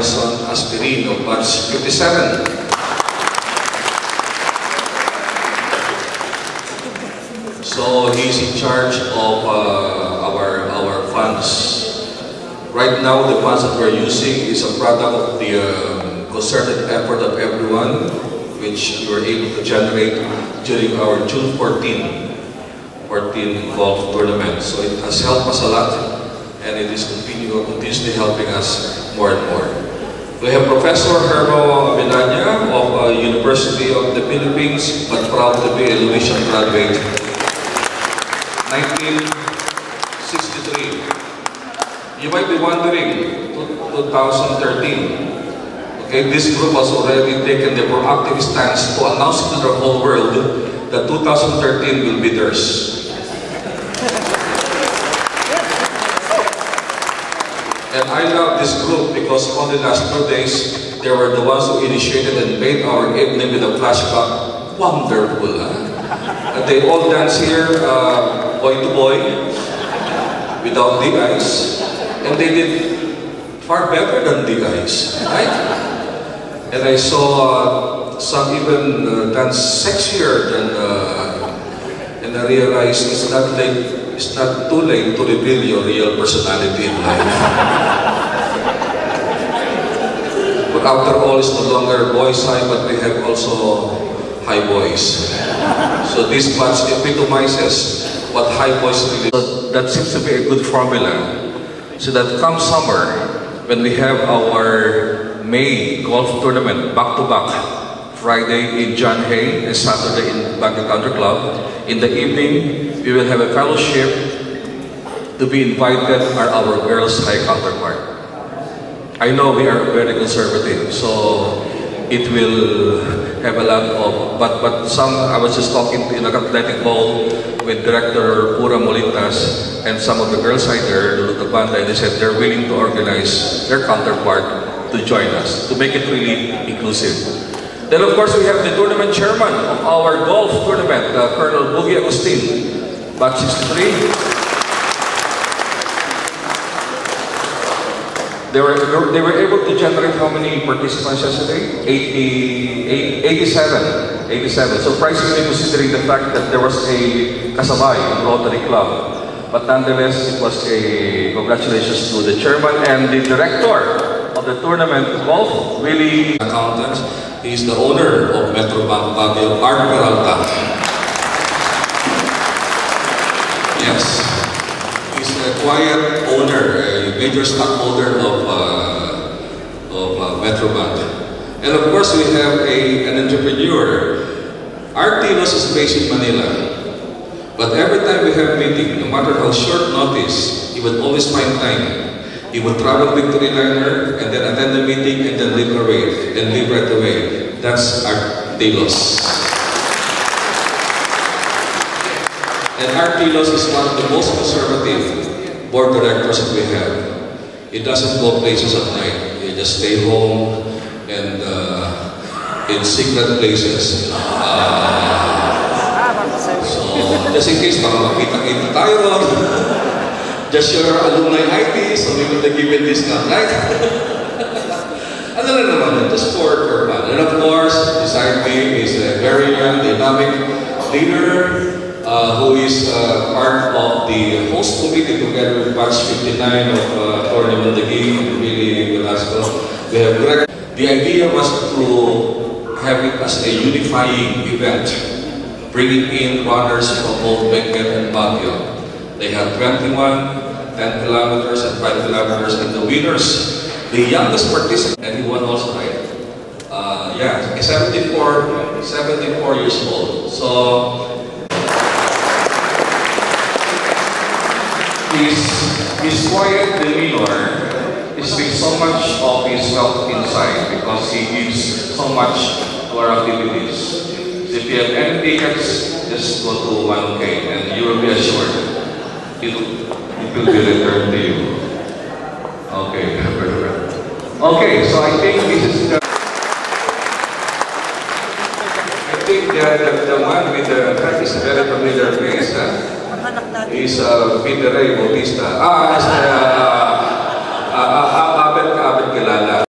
Nelson Aspirin of batch 57. So he's in charge of our funds. Right now, the funds that we're using is a product of the concerted effort of everyone, which we were able to generate during our June 14 golf tournament. So it has helped us a lot, and it is continuously helping us more and more. We have Professor Hermo Abinanya of University of the Philippines, but proud to be a Luisian graduate. 1963. You might be wondering, 2013. Okay, this group has already taken the proactive stance to announce to the whole world that 2013 will be theirs. And I love this group because on the last 2 days, they were the ones who initiated and made our evening with a flashback wonderful. They all dance here, boy to boy, without the eyes, and they did far better than the eyes, right? And I saw some even dance sexier than, and I realized it's not too late to reveal your real personality in life. But after all, it's no longer boys high, but we have also high boys. So this batch epitomizes what high boys really do. So that seems to be a good formula. So that come summer, when we have our May golf tournament back-to-back, Friday in John Hay and Saturday in Baguio Country Club, in the evening, we will have a fellowship. To be invited are our girls' high counterpart. I know we are very conservative, so it will have a lot of, but some, I was just talking in an athletic bowl with Director Pura Molitas and some of the girls' side there, Luluta Banda, and they said they're willing to organize their counterpart to join us, to make it really inclusive. Then of course we have the tournament chairman of our golf tournament, Colonel Boogie Agustin, batch 63. They were able to generate how many participants yesterday? 87. Surprisingly, considering the fact that there was a kasabay Rotary Club. But nonetheless, it was a congratulations to the chairman and the director of the tournament golf, Willie Accountant. He is the owner of Metrobank Baguio, Art Peralta. Yes. He's a quiet owner, a major stockholder of Metrobank. And of course, we have an entrepreneur. Art Tilos is based in Manila. But every time we have meeting, no matter how short notice, he would always find time. He would travel Victory Liner and then attend the meeting and then leave right away. That's Art Tilos. And Art Tilos is one of the most conservative board directors that we have. He doesn't go places at night. He just stay home and in secret places. So, just in case, baka makita-kita tayo. Just your alumni ID, so we will give it discount, right? Ano lang naman, just for fun. And of course, beside me is a very young, dynamic leader who is part of the host committee together with batch 59 of Tournament the Game, really Velasco. We have Greg. The idea was to have it as a unifying event, bringing in runners from both Benguet and Baguio. They have 21, 10 kilometers and 5 kilometers, and the winners, the youngest participant, and he won also, right? 74 years old. So his quiet demeanor speaks so much of his wealth inside because he gives so much to our activities. So if you have any tickets, just go to 1K and you will be assured it will be returned to you. Okay, very well. Okay, so I think this is the one with the track is a very familiar face. He's Peter Ray Bautista. Abet kilala.